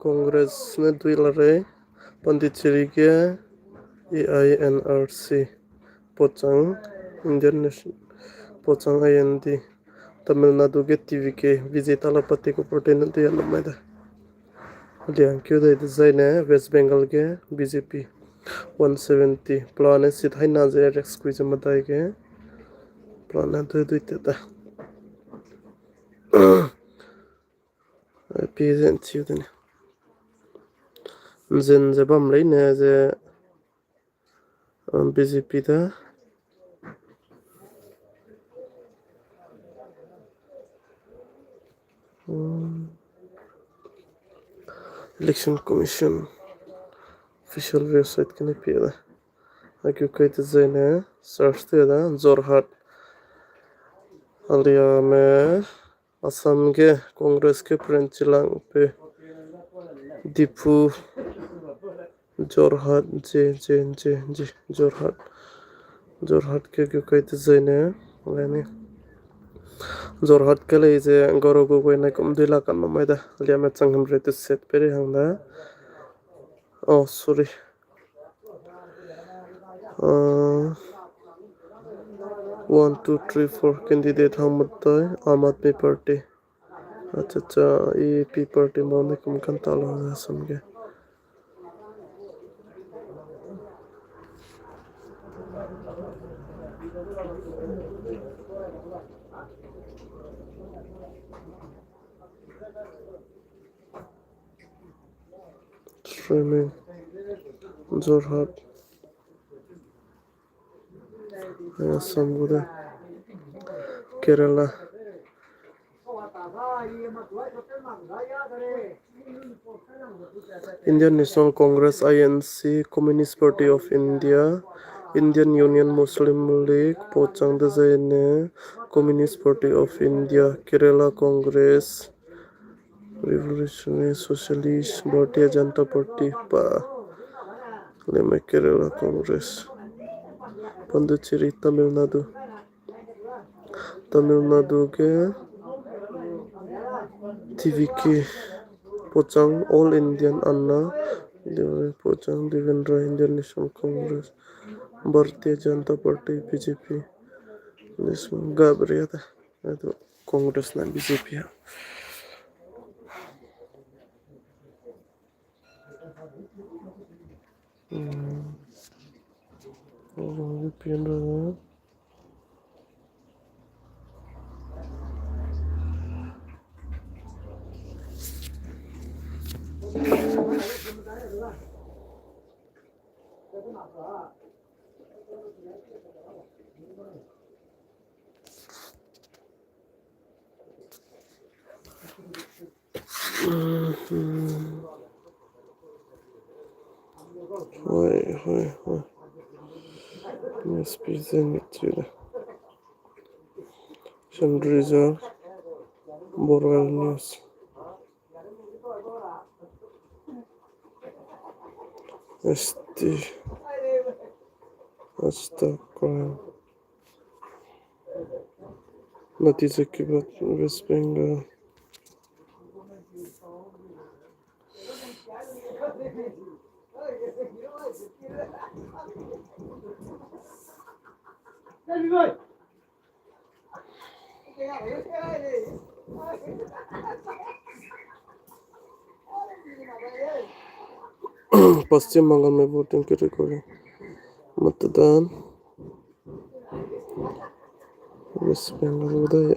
कांग्रेस ने दुई लड़े पंडिचेरी के AINRC पोचांग इंडियन नेशनल पोचांग IND तमिलनाडु के TVK विजय थालापति को प्रोटेन दिया नम्बर लिया क्यों दे डिजाइन है वेस्ट बंगाल के BJP 170 प्लान है सीधा ही नाज़े रेक्स कुछ मताई के प्लान है तो इतना PSN चिवदने जिन जब हम ले ने जे BJP था इलेक्शन कमीशन official website के ने पिया आगे कई डिजाइन है सर्च ते था जोरहाट हालिया में असम के कांग्रेस के प्रेंचिलांग पे दीपू जोरहाट जे जोरहाट के कई डिजाइन है लेने जोरहाट के लिए जे गौरव गोगोई ने कम दिला कर नमाइदा लिया में चंगम रेत सेट पेरे हंगदा सॉरी 1 2 3 4 कैंडिडेट हम बताए आम आदमी पार्टी अच्छा AAP पार्टी में कम कंता लगा समझे streaming जोरहाट असम गुदे Kerala Indian National Congress INC Communist Party of India Indian Union Muslim League पोचांग दजाइने Communist Party of India Kerala Congress Revolutionary Socialist Bharatiya Janata party पा लेमे केरला कांग्रेस पुडुचेरी तमिलनाडु के TVK पोचांग ऑल इंडियन अन्ना पोचांग देवेंद्र इंडियन नेशनल कांग्रेस भारतीय जनता पार्टी BJP इसमें गाबरिया था तो कांग्रेस ना BJP है VPN रहा Ой. Не спизанить Шандриза Борал Ньюс ST Астакан Натица Кибат Вест Бенгал पश्चिम बंगाल में वोटिंग की रिकॉर्डिंग मतदान वेस्ट बंगाल उदय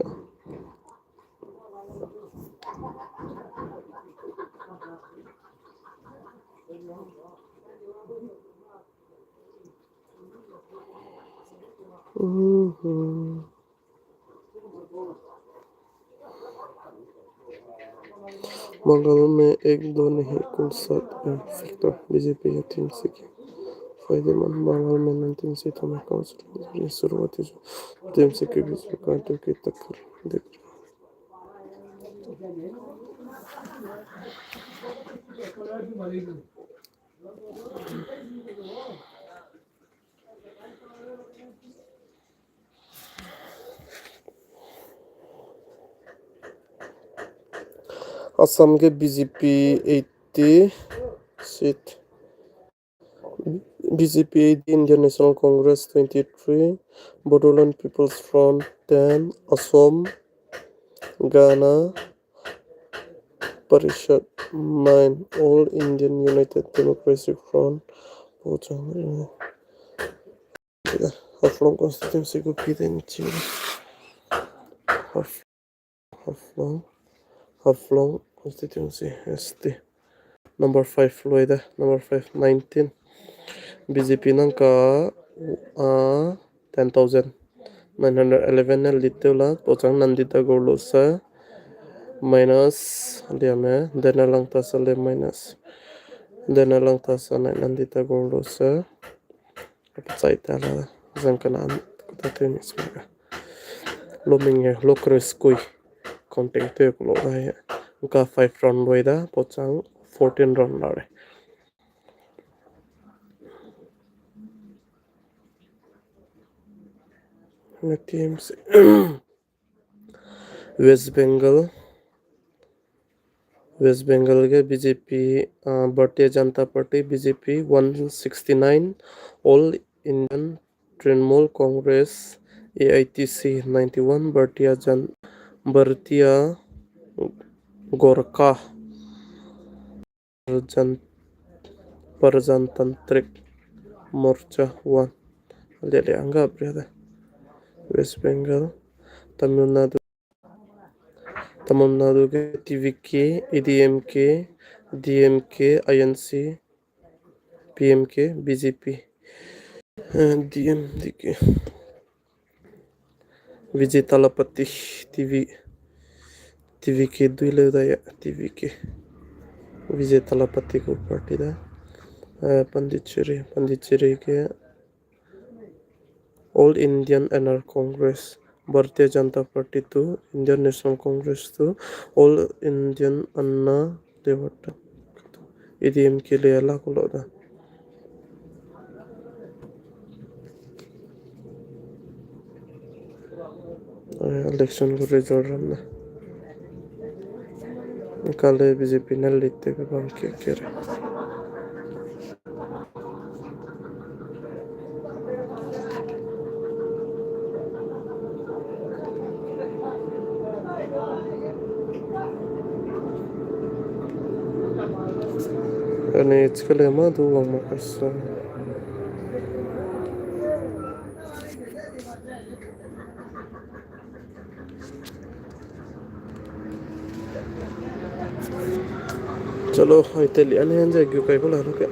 बंगाल में 1-2 नहीं कुल 7 फैक्टर BJP या TMC के फायदेमंद बंगाल में 19 सीटों में काउंसिल की शुरुआती जो TMC के बीच में पार्टियों की टक्कर दिख रही असम के BJP seat. BJP 8, Indian National Congress 23, Bodoland People's Front 10, Assam, Ghana, Parishad 9, All Indian United Democratic Front, Haflong constituency को पीते नीचे Haflong constituency ST number 5 Floyd number 5 19 BJP nangka 10,911 litula pochang nandita gorlo sa minus liame dena lang tasale minus dena lang tasana nandita gorlo sa saita la zangkanan kutatin ismaga loming lokres koi content te ko ya ka 5 round loida pochang 14 round lare TMC West Bengal के BJP भारतीय Janata party BJP 169 All Indian Trinamool Congress AITC 91 भारतीय गोरखा प्रजातांत्रिक मोर्चा 1 ले अंगा brother West Bengal Tamil Nadu के TVK ADMK DMK INC PMK BJP DMDK Vijay Talapati TVK दुईले उदय TVK विजय तलापति को party दा पंडिचेरी के All Indian NR Congress भारतीय जनता पार्टी तो इंडियन नेशनल कांग्रेस तो All Indian अन्ना देवट्टा ADM के लिए अलग होता इलेक्शन को रिजल्ट रहा काले बीजेपी ने लेते के बाम क्या करे Ini sekali mah tuh uang Makassar. चलो इतने लिया नहीं हैं जो क्यों कहीं को लाना क्या